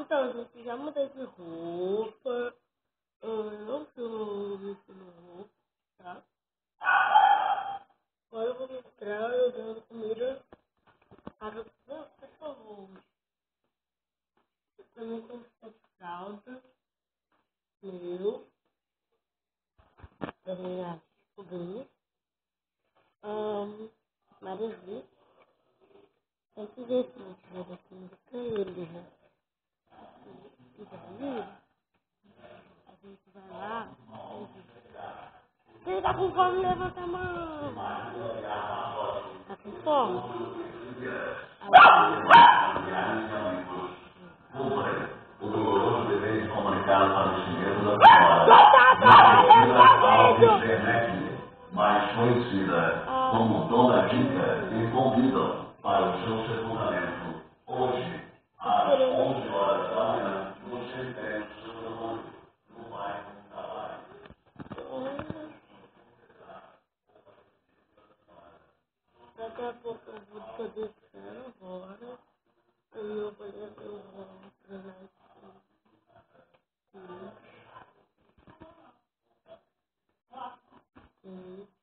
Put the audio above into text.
Então, gente, já mudei de roupa. Eu não estou vestindo roupa, tá? Agora eu vou mostrar eu dando comida para você, por favor. Eu também comprei fralda, meu, da minha sobrinha. Maravilha. Tem que ver se não tiver da comida pra ele, né? E daí, a gente vai lá. Quem tá com fome, levanta a mão. Tá com fome? O doloroso dever de comunicar para os chineses a senhora, mais conhecida como Dona Dica, e convidam para o seu sepultamento hoje, às 11 horas da manhã, no cemitério do seu Leopoldo, no bairro Trabalho. Daqui a pouco eu vou poder ficar agora. Aí eu vou poder treinar aqui.